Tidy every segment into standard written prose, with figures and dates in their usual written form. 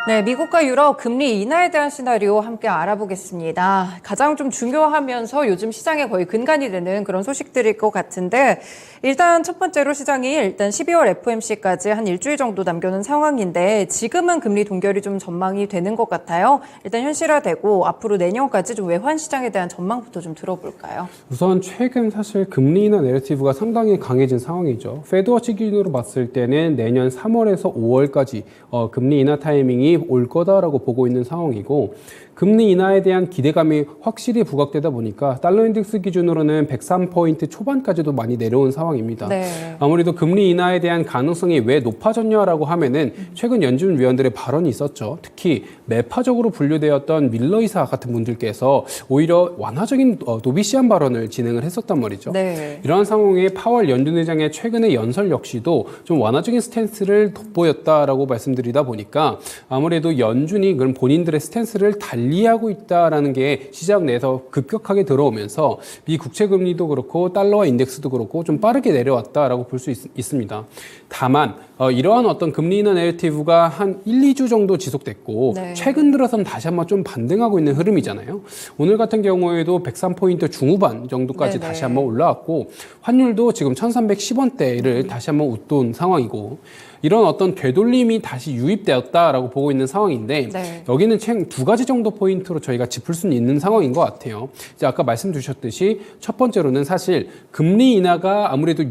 네, 미국과 유럽 금리 인하에 대한 시나리오 함께 알아보겠습니다. 가장 좀 중요하면서 요즘 시장에 거의 근간이 되는 그런 소식들일 것 같은데, 일단 첫 번째로 시장이 일단 12월 FOMC까지 한 일주일 정도 남겨놓은 상황인데, 지금은 금리 동결이 좀 전망이 되는 것 같아요. 일단 현실화되고 앞으로 내년까지 좀 외환 시장에 대한 전망부터 좀 들어볼까요? 우선 최근 사실 금리 인하 내러티브가 상당히 강해진 상황이죠. 페드워치 기준으로 봤을 때는 내년 3월에서 5월까지 금리 인하 타이밍이 올 거다라고 보고 있는 상황이고, 금리 인하에 대한 기대감이 확실히 부각되다 보니까 달러 인덱스 기준으로는 103포인트 초반까지도 많이 내려온 상황입니다. 네. 아무래도 금리 인하에 대한 가능성이 왜 높아졌냐라고 하면은 최근 연준 위원들의 발언이 있었죠. 특히 매파적으로 분류되었던 밀러 이사 같은 분들께서 오히려 완화적인 도비시한 발언을 진행을 했었단 말이죠. 네. 이러한 상황에 파월 연준 의장의 최근의 연설 역시도 좀 완화적인 스탠스를 돋보였다라고 말씀드리다 보니까 아무래도 연준이 그런 본인들의 스탠스를 달리하고 있다라는 게 시장 내에서 급격하게 들어오면서 미 국채 금리도 그렇고 달러와 인덱스도 그렇고 좀 빠르게 내려왔다라고 볼 수 있습니다. 다만 이러한 어떤 금리 인하 내러티브가 한 1, 2주 정도 지속됐고 네. 최근 들어서는 다시 한번 좀 반등하고 있는 흐름이잖아요. 오늘 같은 경우에도 103포인트 중후반 정도까지 네네. 다시 한번 올라왔고 환율도 지금 1310원대를 다시 한번 웃돈 상황이고, 이런 어떤 되돌림이 다시 유입되었다라고 보고 있는 상황인데 네. 여기는 총 두 가지 정도 포인트로 저희가 짚을 수는 있는 상황인 것 같아요. 이제 아까 말씀 주셨듯이 첫 번째로는 사실 금리 인하가 아무래도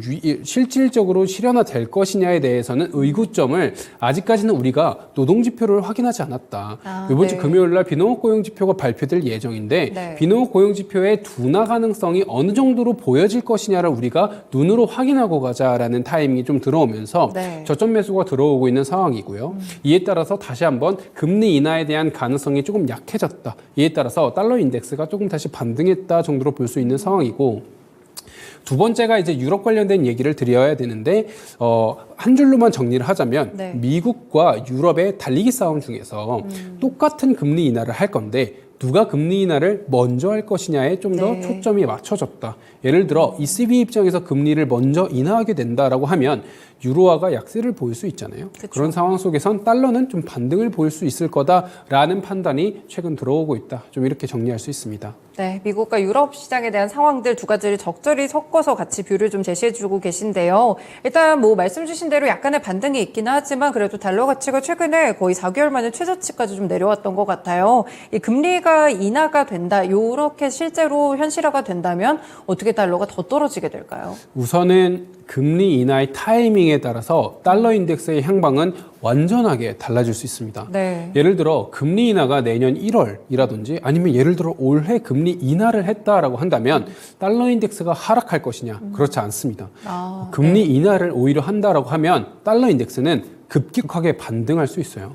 실질적으로 실현화될 것이냐에 대해서는 의구점을 아직까지는 우리가 노동지표를 확인하지 않았다. 이번 주 네. 금요일 날 비농업 고용지표가 발표될 예정인데 네. 비농업 고용지표의 둔화 가능성이 어느 정도로 보여질 것이냐를 우리가 눈으로 확인하고 가자라는 타이밍이 좀 들어오면서 네. 저점 매수가 들어오고 있는 상황이고요. 이에 따라서 다시 한번 금리 인하에 대한 가능성이 조금 약해졌다. 이에 따라서 달러 인덱스가 조금 다시 반등했다 정도로 볼 수 있는 상황이고, 두 번째가 이제 유럽 관련된 얘기를 드려야 되는데 한 줄로만 정리를 하자면 네. 미국과 유럽의 달리기 싸움 중에서 똑같은 금리 인하를 할 건데 누가 금리 인하를 먼저 할 것이냐에 좀 더 네. 초점이 맞춰졌다. 예를 들어 ECB 입장에서 금리를 먼저 인하하게 된다라고 하면 유로화가 약세를 보일 수 있잖아요. 그쵸. 그런 상황 속에선 달러는 좀 반등을 보일 수 있을 거다라는 판단이 최근 들어오고 있다. 좀 이렇게 정리할 수 있습니다. 네, 미국과 유럽 시장에 대한 상황들 두 가지를 적절히 섞어서 같이 뷰를 좀 제시해주고 계신데요. 일단 뭐 말씀 주신 대로 약간의 반등이 있긴 하지만 그래도 달러 가치가 최근에 거의 4개월 만에 최저치까지 좀 내려왔던 것 같아요. 이 금리가 인하가 된다, 이렇게 실제로 현실화가 된다면 어떻게 달러가 더 떨어지게 될까요? 우선은 금리 인하의 타이밍에 따라서 달러 인덱스의 향방은 완전하게 달라질 수 있습니다. 네. 예를 들어 금리 인하가 내년 1월이라든지 아니면 예를 들어 올해 금리 인하를 했다라고 한다면 달러 인덱스가 하락할 것이냐? 그렇지 않습니다. 금리 인하를 오히려 한다라고 하면 달러 인덱스는 급격하게 반등할 수 있어요.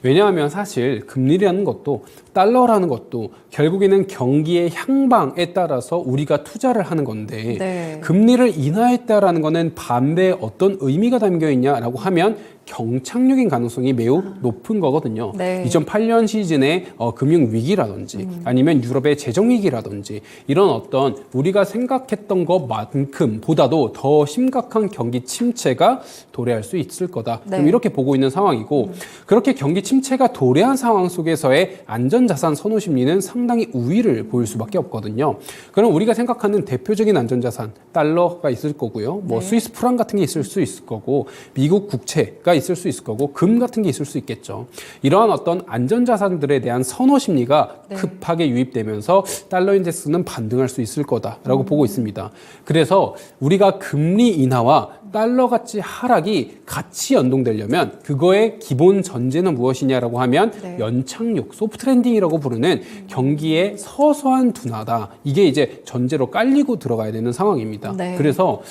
왜냐하면 사실 금리라는 것도 달러라는 것도 결국에는 경기의 향방에 따라서 우리가 투자를 하는 건데 네. 금리를 인하했다라는 거는 반대에 어떤 의미가 담겨 있냐라고 하면 경착륙인 가능성이 매우 높은 거거든요. 네. 2008년 시즌에 금융 위기라든지 아니면 유럽의 재정 위기라든지 이런 어떤 우리가 생각했던 것만큼 보다도 더 심각한 경기 침체가 도래할 수 있을 거다. 네. 좀 이렇게 보고 있는 상황이고, 그렇게 경기 침체가 도래한 상황 속에서의 안전자산 선호 심리는 상당히 우위를 보일 수밖에 없거든요. 그럼 우리가 생각하는 대표적인 안전자산 달러가 있을 거고요. 뭐 네. 스위스 프랑 같은 게 있을 수 있을 거고 미국 국채가 있을 수 있을 거고 금 같은 게 있을 수 있겠죠. 이러한 어떤 안전자산들에 대한 선호 심리가 네. 급하게 유입되면서 달러 인덱스는 반등할 수 있을 거다라고 보고 있습니다. 그래서 우리가 금리 인하와 달러 가치 하락이 같이 연동되려면 그거의 기본 전제는 무엇이냐라고 하면 네. 연착륙, 소프트 랜딩이라고 부르는 경기의 서서한 둔화다. 이게 이제 전제로 깔리고 들어가야 되는 상황입니다. 네. 그래서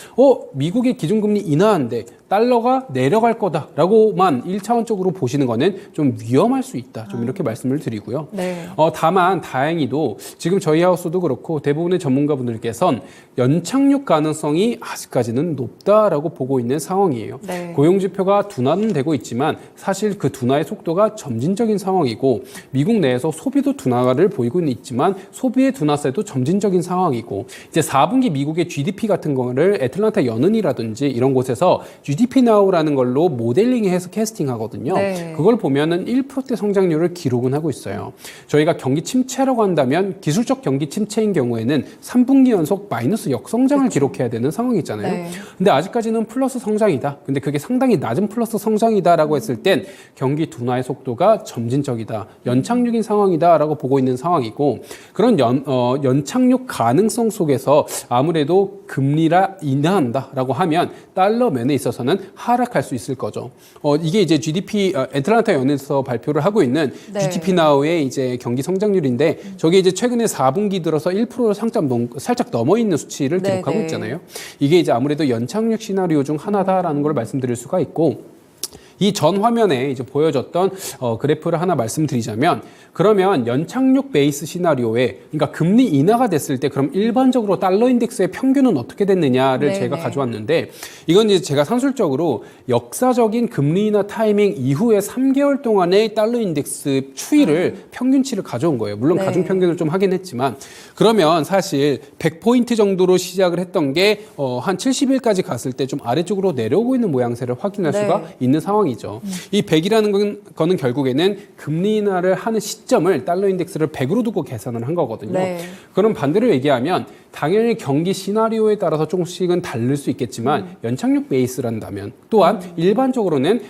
미국의 기준금리 인하한데 달러가 내려갈 거다라고만 1차원적으로 보시는 거는 좀 위험할 수 있다. 좀 이렇게 말씀을 드리고요. 네. 다만 다행히도 지금 저희 하우스도 그렇고 대부분의 전문가분들께선 연착륙 가능성이 아직까지는 높다라고 있다라고 보고 있는 상황이에요. 네. 고용 지표가 둔화는 되고 있지만 사실 그 둔화의 속도가 점진적인 상황이고 미국 내에서 소비도 둔화를 보이고 있지만 소비의 둔화세도 점진적인 상황이고 이제 4분기 미국의 GDP 같은 거를 애틀란타 연은이라든지 이런 곳에서 GDP Now라는 걸로 모델링해서 캐스팅하거든요. 네. 그걸 보면은 1%대 성장률을 기록은 하고 있어요. 저희가 경기 침체라고 한다면 기술적 경기 침체인 경우에는 3분기 연속 마이너스 역성장을 기록해야 되는 상황이잖아요. 네. 근데 아직까지는 플러스 성장이다. 근데 그게 상당히 낮은 플러스 성장이다라고 했을 땐 경기 둔화의 속도가 점진적이다. 연착륙인 상황이다라고 보고 있는 상황이고 그런 연착륙 가능성 속에서 아무래도 금리라 인하한다라고 하면 달러 면에 있어서는 하락할 수 있을 거죠. 이게 이제 GDP 애틀란타 연에서 발표를 하고 있는 네. GDP Now의 이제 경기 성장률인데 저게 이제 최근에 4분기 들어서 1%를 살짝 넘어 있는 수치를 네, 기록하고 네. 있잖아요. 이게 이제 아무래도 연착륙 시나리오 중 하나다라는 걸 말씀드릴 수가 있고 이 전 화면에 이제 보여줬던 그래프를 하나 말씀드리자면 그러면 연착륙 베이스 시나리오에 그러니까 금리 인하가 됐을 때 그럼 일반적으로 달러 인덱스의 평균은 어떻게 됐느냐를 네네. 제가 가져왔는데 이건 이제 제가 산술적으로 역사적인 금리 인하 타이밍 이후에 3개월 동안의 달러 인덱스 추이를 평균치를 가져온 거예요. 물론 네. 가중 평균을 좀 하긴 했지만 그러면 사실 100포인트 정도로 시작을 했던 게 한 70일까지 갔을 때 좀 아래쪽으로 내려오고 있는 모양새를 확인할 네. 수가 있는 상황이죠. 이 100이라는 거는 결국에는 금리 인하를 하는 시점을 달러 인덱스를 100으로 두고 계산을 한 거거든요. 네. 그럼 반대로 얘기하면 당연히 경기 시나리오에 따라서 조금씩은 다를 수 있겠지만 연착륙 베이스란다면 또한 일반적으로는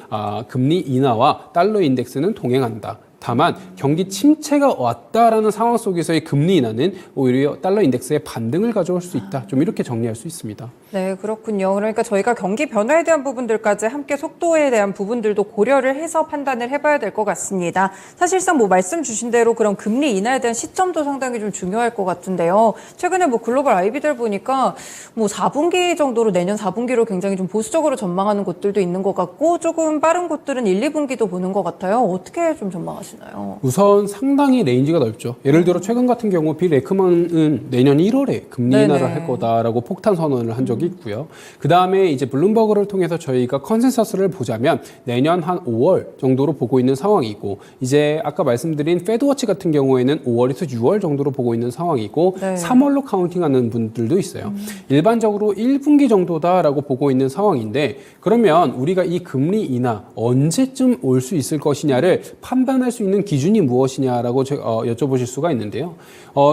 금리 인하와 달러 인덱스는 동행한다. 다만 경기 침체가 왔다라는 상황 속에서의 금리 인하는 오히려 달러 인덱스의 반등을 가져올 수 있다. 좀 이렇게 정리할 수 있습니다. 네, 그렇군요. 그러니까 저희가 경기 변화에 대한 부분들까지 함께 속도에 대한 부분들도 고려를 해서 판단을 해봐야 될 것 같습니다. 사실상 뭐 말씀 주신 대로 그런 금리 인하에 대한 시점도 상당히 좀 중요할 것 같은데요. 최근에 뭐 글로벌 IB들 보니까 뭐 4분기 정도로 내년 4분기로 굉장히 좀 보수적으로 전망하는 곳들도 있는 것 같고 조금 빠른 곳들은 1, 2분기도 보는 것 같아요. 어떻게 좀 전망하시나요? 우선 상당히 레인지가 넓죠. 예를 들어 최근 같은 경우 빌 에크먼은 내년 1월에 금리 네네. 인하를 할 거다라고 폭탄 선언을 한 적이 있고요. 그 다음에 이제 블룸버그를 통해서 저희가 컨센서스를 보자면 내년 한 5월 정도로 보고 있는 상황이고 이제 아까 말씀드린 페드워치 같은 경우에는 5월에서 6월 정도로 보고 있는 상황이고 네. 3월로 카운팅하는 분들도 있어요. 일반적으로 1분기 정도다라고 보고 있는 상황인데 그러면 우리가 이 금리 인하 언제쯤 올 수 있을 것이냐를 판단할 수 있는 기준이 무엇이냐라고 여쭤보실 수가 있는데요.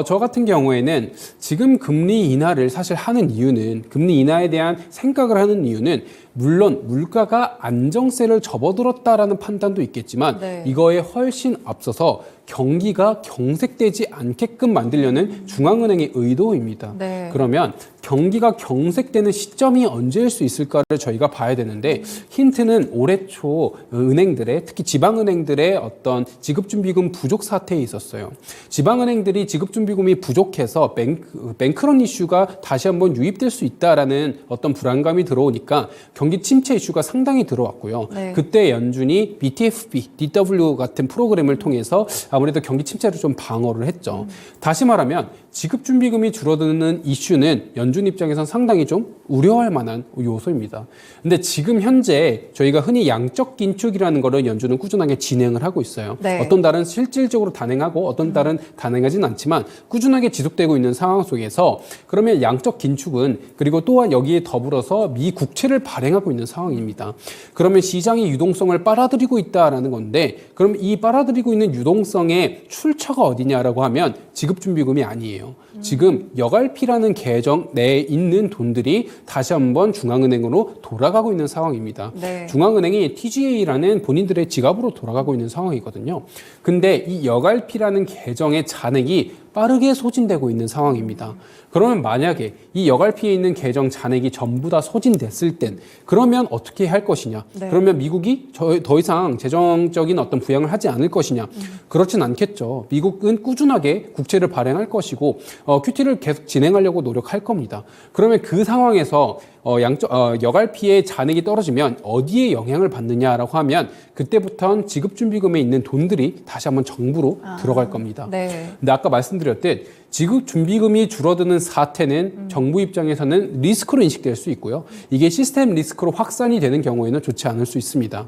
저 같은 경우에는 지금 금리 인하를 사실 하는 이유는 금리 인하에 대한 생각을 하는 이유는 물론 물가가 안정세를 접어들었다라는 판단도 있겠지만 네. 이거에 훨씬 앞서서 경기가 경색되지 않게끔 만들려는 중앙은행의 의도입니다. 네. 그러면 경기가 경색되는 시점이 언제일 수 있을까를 저희가 봐야 되는데 힌트는 올해 초 은행들의 특히 지방은행들의 어떤 지급준비금 부족 사태에 있었어요. 지방은행들이 지급준비금이 부족해서 뱅크런 이슈가 다시 한번 유입될 수 있다라는 어떤 불안감이 들어오니까 경기 침체 이슈가 상당히 들어왔고요. 네. 그때 연준이 BTFP, DW 같은 프로그램을 통해서 아무래도 경기 침체를 좀 방어를 했죠. 다시 말하면 지급준비금이 줄어드는 이슈는 연준 입장에선 상당히 좀 우려할 만한 요소입니다. 근데 지금 현재 저희가 흔히 양적 긴축이라는 거를 연준은 꾸준하게 진행을 하고 있어요. 네. 어떤 달은 실질적으로 단행하고 어떤 달은 단행하지는 않지만 꾸준하게 지속되고 있는 상황 속에서 그러면 양적 긴축은 그리고 또한 여기에 더불어서 미 국채를 발행하고 있는 상황입니다. 그러면 시장이 유동성을 빨아들이고 있다라는 건데 그럼 이 빨아들이고 있는 유동성의 출처가 어디냐라고 하면 지급준비금이 아니에요. 지금 여갈피라는 계정 내에 있는 돈들이 다시 한번 중앙은행으로 돌아가고 있는 상황입니다. 네. 중앙은행이 TGA라는 본인들의 지갑으로 돌아가고 있는 상황이거든요. 근데 이 여갈피라는 계정의 잔액이 빠르게 소진되고 있는 상황입니다. 그러면 만약에 이 여갈피에 있는 계정 잔액이 전부 다 소진됐을 땐 그러면 어떻게 할 것이냐? 네. 그러면 미국이 더 이상 재정적인 어떤 부양을 하지 않을 것이냐? 그렇진 않겠죠. 미국은 꾸준하게 국채를 발행할 것이고 QT를 계속 진행하려고 노력할 겁니다. 그러면 그 상황에서 여갈피의 잔액이 떨어지면 어디에 영향을 받느냐라고 하면 그때부터는 지급준비금에 있는 돈들이 다시 한번 정부로 들어갈 겁니다. 네. 근데 아까 말씀드렸듯 지급준비금이 줄어드는 사태는 정부 입장에서는 리스크로 인식될 수 있고요. 이게 시스템 리스크로 확산이 되는 경우에는 좋지 않을 수 있습니다.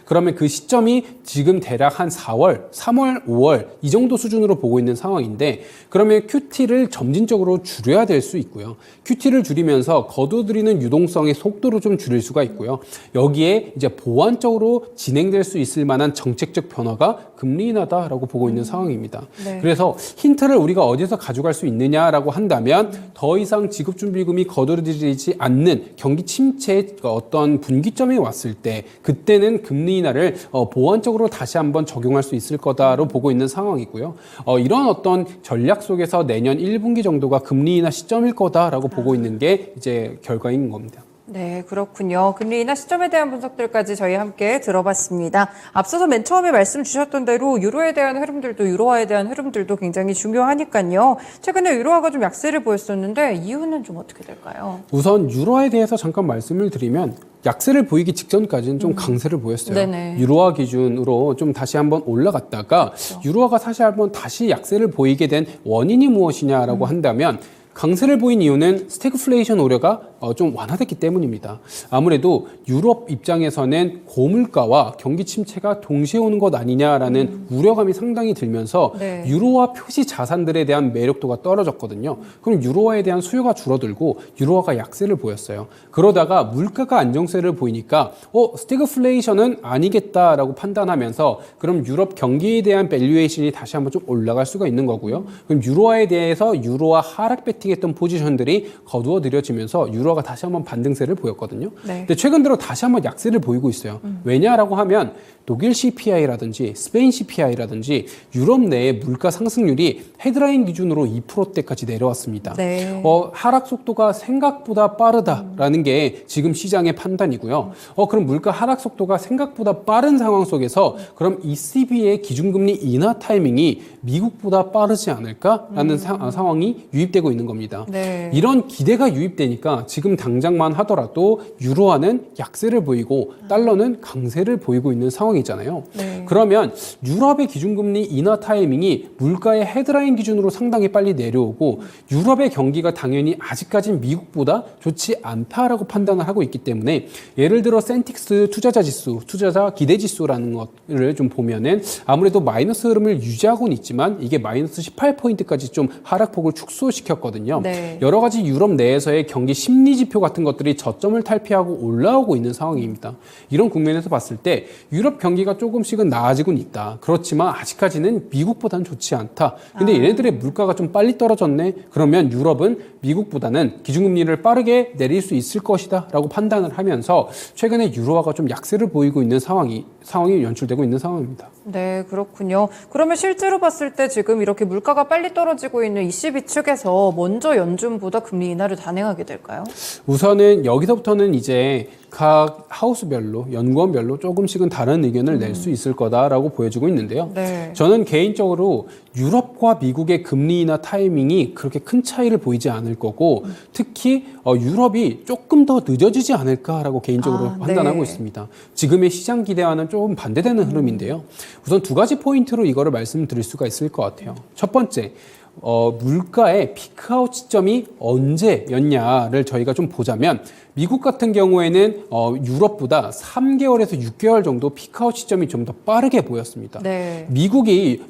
그러면 그 시점이 지금 대략 한 4월, 3월, 5월 이 정도 수준으로 보고 있는 상황인데 그러면 QT를 점진적으로 줄여야 될 수 있고요. QT를 줄이면서 거둬들이는 유동성의 속도를 좀 줄일 수가 있고요. 여기에 이제 보완적으로 진행될 수 있을 만한 정책적 변화가 금리 인하다라고 보고 있는 상황입니다. 네. 그래서 힌트를 우리가 어디서 가져갈 수 있느냐라고 한다면 더 이상 지급준비금이 거둬들이지 않는 경기 침체의 어떤 분기점이 왔을 때 그때는 금리 인하를 보완적으로 다시 한번 적용할 수 있을 거다로 보고 있는 상황이고요. 이런 어떤 전략 속에서 내년 1분기 정도가 금리 인하 시점일 거다라고 보고 있는 게 이제 결과인 겁니다. 네, 그렇군요. 금리 인하 시점에 대한 분석들까지 저희 함께 들어봤습니다. 앞서서 맨 처음에 말씀 주셨던 대로 유로에 대한 흐름들도 유로화에 대한 흐름들도 굉장히 중요하니까요. 최근에 유로화가 좀 약세를 보였었는데 이유는 좀 어떻게 될까요? 우선 유로화에 대해서 잠깐 말씀을 드리면 약세를 보이기 직전까지는 좀 강세를 보였어요. 네네. 유로화 기준으로 좀 다시 한번 올라갔다가 유로화가 사실 한번 다시 약세를 보이게 된 원인이 무엇이냐라고 한다면 강세를 보인 이유는 스태그플레이션 우려가 좀 완화됐기 때문입니다. 아무래도 유럽 입장에서는 고물가와 경기 침체가 동시에 오는 것 아니냐라는 우려감이 상당히 들면서 네. 유로화 표시 자산들에 대한 매력도가 떨어졌거든요. 그럼 유로화에 대한 수요가 줄어들고 유로화가 약세를 보였어요. 그러다가 물가가 안정세를 보이니까 스태그플레이션은 아니겠다라고 판단하면서 그럼 유럽 경기에 대한 밸류에이션이 다시 한번 좀 올라갈 수가 있는 거고요. 그럼 유로화에 대해서 유로화 하락 배팅했던 포지션들이 거두어들여지면서 유로화가 다시 한번 반등세를 보였거든요. 네. 근데 최근 들어 다시 한번 약세를 보이고 있어요. 왜냐라고 하면 독일 CPI라든지 스페인 CPI라든지 유럽 내의 물가 상승률이 헤드라인 기준으로 2%대까지 내려왔습니다. 네. 하락 속도가 생각보다 빠르다라는 게 지금 시장의 판단이고요. 그럼 물가 하락 속도가 생각보다 빠른 상황 속에서 그럼 ECB의 기준금리 인하 타이밍이 미국보다 빠르지 않을까라는 상황이 유입되고 있는 겁니다. 네. 이런 기대가 유입되니까 지금 당장만 하더라도 유로화는 약세를 보이고 달러는 강세를 보이고 있는 상황이잖아요. 네. 그러면 유럽의 기준금리 인하 타이밍이 물가의 헤드라인 기준으로 상당히 빨리 내려오고 유럽의 경기가 당연히 아직까지는 미국보다 좋지 않다라고 판단을 하고 있기 때문에 예를 들어 센틱스 투자자 지수, 투자자 기대 지수라는 것을 좀 보면은 아무래도 마이너스 흐름을 유지하고는 있지만 이게 마이너스 18포인트까지 좀 하락폭을 축소시켰거든요. 네. 여러 가지 유럽 내에서의 경기 심리 지표 같은 것들이 저점을 탈피하고 올라오고 있는 상황입니다. 이런 국면에서 봤을 때 유럽 경기가 조금씩은 나아지고는 있다. 그렇지만 아직까지는 미국보다는 좋지 않다. 근데 얘네들의 물가가 좀 빨리 떨어졌네. 그러면 유럽은 미국보다는 기준금리를 빠르게 내릴 수 있을 것이다 라고 판단을 하면서 최근에 유로화가 좀 약세를 보이고 있는 상황이 연출되고 있는 상황입니다. 네, 그렇군요. 그러면 실제로 봤을 때 지금 이렇게 물가가 빨리 떨어지고 있는 ECB 측에서 먼저 연준보다 금리 인하를 단행하게 될까요? 우선은 여기서부터는 이제 각 하우스별로 연구원별로 조금씩은 다른 의견을 낼 수 있을 거다라고 보여지고 있는데요. 네. 저는 개인적으로 유럽과 미국의 금리 인하 타이밍이 그렇게 큰 차이를 보이지 않을 거고 특히 유럽이 조금 더 늦어지지 않을까라고 개인적으로 판단하고 네. 있습니다. 지금의 시장 기대와는 조금 반대되는 흐름인데요. 우선 두 가지 포인트로 이거를 말씀드릴 수가 있을 것 같아요. 첫 번째, 물가의 피크아웃 시점이 언제였냐를 저희가 좀 보자면 미국 같은 경우에는 유럽보다 3개월에서 6개월 정도 피크아웃 시점이 좀 더 빠르게 보였습니다. 네. 미국이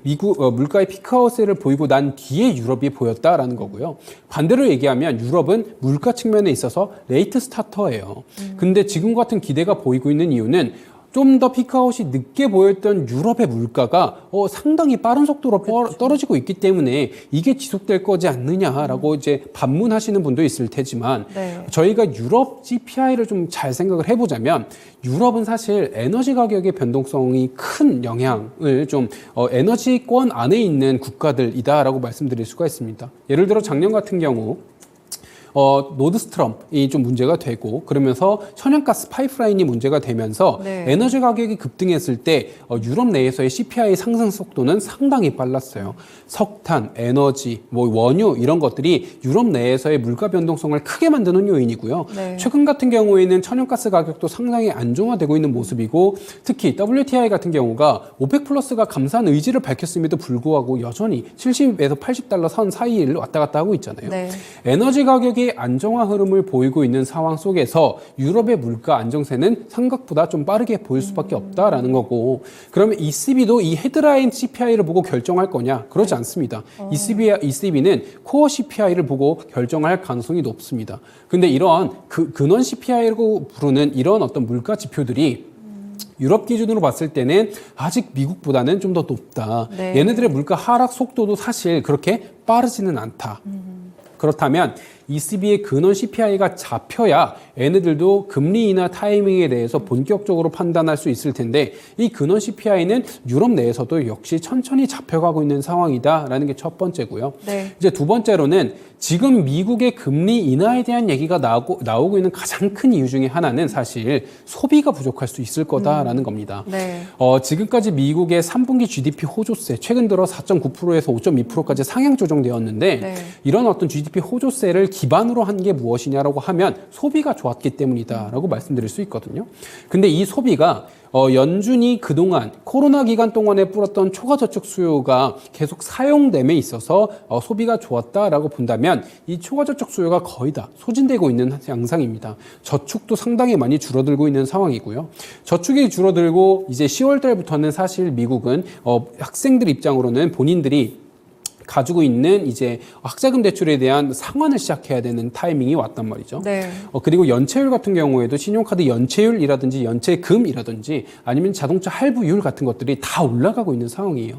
물가의 피크아웃을 보이고 난 뒤에 유럽이 보였다라는 거고요. 반대로 얘기하면 유럽은 물가 측면에 있어서 레이트 스타터예요. 근데 지금 같은 기대가 보이고 있는 이유는 좀 더 피크아웃이 늦게 보였던 유럽의 물가가 상당히 빠른 속도로 떨어지고 있기 때문에 이게 지속될 거지 않느냐라고 이제 반문하시는 분도 있을 테지만 네. 저희가 유럽 CPI를 좀 잘 생각을 해보자면 유럽은 사실 에너지 가격의 변동성이 큰 영향을 좀 에너지권 안에 있는 국가들이다라고 말씀드릴 수가 있습니다. 예를 들어 작년 같은 경우 노드스트럼이 좀 문제가 되고 그러면서 천연가스 파이프라인이 문제가 되면서 네. 에너지 가격이 급등했을 때 유럽 내에서의 CPI 상승 속도는 상당히 빨랐어요. 석탄, 에너지, 원유 이런 것들이 유럽 내에서의 물가 변동성을 크게 만드는 요인이고요. 네. 최근 같은 경우에는 천연가스 가격도 상당히 안정화되고 있는 모습이고 특히 WTI 같은 경우가 오펙 플러스가 감산 의지를 밝혔음에도 불구하고 여전히 70에서 80달러 선 사이를 왔다 갔다 하고 있잖아요. 네. 에너지 가격이 안정화 흐름을 보이고 있는 상황 속에서 유럽의 물가 안정세는 생각보다 좀 빠르게 보일 수밖에 없다라는 거고 그러면 ECB도 이 헤드라인 CPI를 보고 결정할 거냐? 그렇지 않습니다. ECB는 코어 CPI를 보고 결정할 가능성이 높습니다. 근데 이런 근원 CPI라고 부르는 이런 어떤 물가 지표들이 유럽 기준으로 봤을 때는 아직 미국보다는 좀 더 높다. 네. 얘네들의 물가 하락 속도도 사실 그렇게 빠르지는 않다. 그렇다면 ECB의 근원 CPI가 잡혀야 얘네들도 금리 인하 타이밍에 대해서 본격적으로 판단할 수 있을 텐데 이 근원 CPI는 유럽 내에서도 역시 천천히 잡혀가고 있는 상황이다라는 게 첫 번째고요. 네. 이제 두 번째로는 지금 미국의 금리 인하에 대한 얘기가 나오고 있는 가장 큰 이유 중에 하나는 사실 소비가 부족할 수 있을 거다라는 겁니다. 네. 지금까지 미국의 3분기 GDP 호조세 최근 들어 4.9%에서 5.2%까지 상향 조정되었는데 네. 이런 어떤 GDP 호조세를 기반으로 한 게 무엇이냐라고 하면 소비가 좋았기 때문이다라고 말씀드릴 수 있거든요. 근데 이 소비가 연준이 그동안 코로나 기간 동안에 뿌렸던 초과저축 수요가 계속 사용됨에 있어서 소비가 좋았다라고 본다면 이 초과저축 수요가 거의 다 소진되고 있는 양상입니다. 저축도 상당히 많이 줄어들고 있는 상황이고요. 저축이 줄어들고 이제 10월 달부터는 사실 미국은 학생들 입장으로는 본인들이 가지고 있는 이제 학자금 대출에 대한 상환을 시작해야 되는 타이밍이 왔단 말이죠. 네. 그리고 연체율 같은 경우에도 신용카드 연체율이라든지 연체금이라든지 아니면 자동차 할부율 같은 것들이 다 올라가고 있는 상황이에요.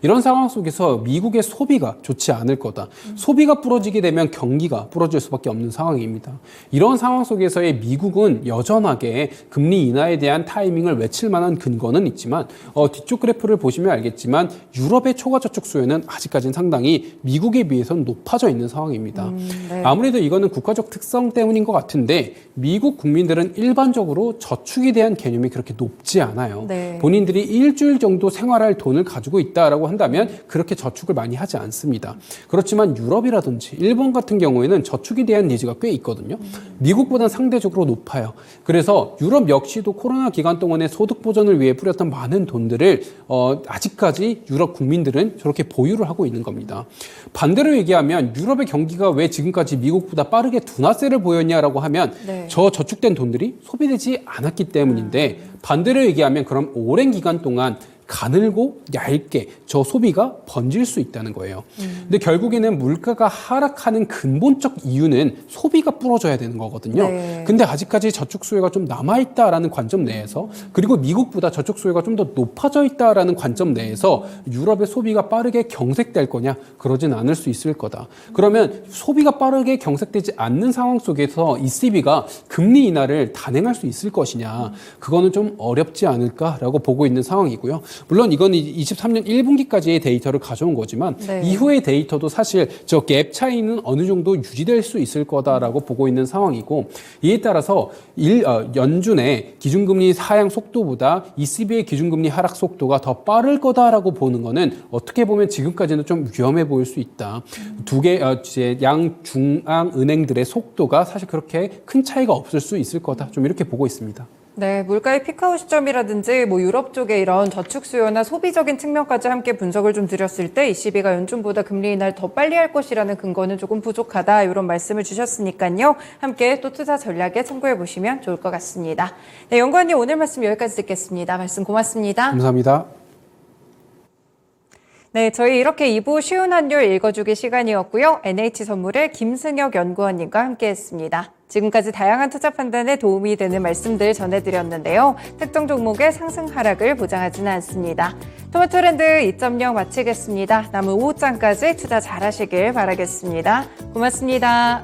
이런 상황 속에서 미국의 소비가 좋지 않을 거다. 소비가 부러지게 되면 경기가 부러질 수밖에 없는 상황입니다. 이런 상황 속에서의 미국은 여전하게 금리 인하에 대한 타이밍을 외칠 만한 근거는 있지만 뒤쪽 그래프를 보시면 알겠지만 유럽의 초과저축 수요는 아직까지는 상당히 미국에 비해서는 높아져 있는 상황입니다. 네. 아무래도 이거는 국가적 특성 때문인 것 같은데 미국 국민들은 일반적으로 저축에 대한 개념이 그렇게 높지 않아요. 네. 본인들이 일주일 정도 생활할 돈을 가지고 있다라고 한다면 그렇게 저축을 많이 하지 않습니다. 그렇지만 유럽이라든지 일본 같은 경우에는 저축에 대한 니즈가 꽤 있거든요. 미국보다는 상대적으로 높아요. 그래서 유럽 역시도 코로나 기간 동안에 소득 보전을 위해 뿌렸던 많은 돈들을 아직까지 유럽 국민들은 저렇게 보유를 하고 있는 겁니다. 반대로 얘기하면 유럽의 경기가 왜 지금까지 미국보다 빠르게 둔화세를 보였냐라고 하면 네. 저 저축된 돈들이 소비되지 않았기 때문인데 반대로 얘기하면 그럼 오랜 기간 동안 가늘고 얇게 저 소비가 번질 수 있다는 거예요. 근데 결국에는 물가가 하락하는 근본적 이유는 소비가 부러져야 되는 거거든요. 네. 근데 아직까지 저축 수요가 좀 남아있다라는 관점 내에서 그리고 미국보다 저축 수요가 좀 더 높아져 있다라는 관점 내에서 유럽의 소비가 빠르게 경색될 거냐? 그러진 않을 수 있을 거다. 그러면 소비가 빠르게 경색되지 않는 상황 속에서 ECB가 금리 인하를 단행할 수 있을 것이냐? 그거는 좀 어렵지 않을까라고 보고 있는 상황이고요. 물론 이건 23년 1분기까지의 데이터를 가져온 거지만 네. 이후의 데이터도 사실 저 갭 차이는 어느 정도 유지될 수 있을 거다라고 보고 있는 상황이고 이에 따라서 연준의 기준금리 하향 속도보다 ECB의 기준금리 하락 속도가 더 빠를 거다라고 보는 거는 어떻게 보면 지금까지는 좀 위험해 보일 수 있다. 두 개 양 중앙 은행들의 속도가 사실 그렇게 큰 차이가 없을 수 있을 거다. 좀 이렇게 보고 있습니다. 네, 물가의 피크아웃 시점이라든지 유럽 쪽의 이런 저축 수요나 소비적인 측면까지 함께 분석을 좀 드렸을 때 ECB가 연준보다 금리 인하를 더 빨리 할 것이라는 근거는 조금 부족하다 이런 말씀을 주셨으니까요. 함께 또 투자 전략에 참고해 보시면 좋을 것 같습니다. 네, 연구원님 오늘 말씀 여기까지 듣겠습니다. 말씀 고맙습니다. 감사합니다. 네, 저희 이렇게 2부 쉬운 환율 읽어주기 시간이었고요. NH선물의 김승혁 연구원님과 함께했습니다. 지금까지 다양한 투자 판단에 도움이 되는 말씀들 전해드렸는데요. 특정 종목의 상승 하락을 보장하지는 않습니다. 토마토랜드 2.0 마치겠습니다. 남은 오후장까지 투자 잘하시길 바라겠습니다. 고맙습니다.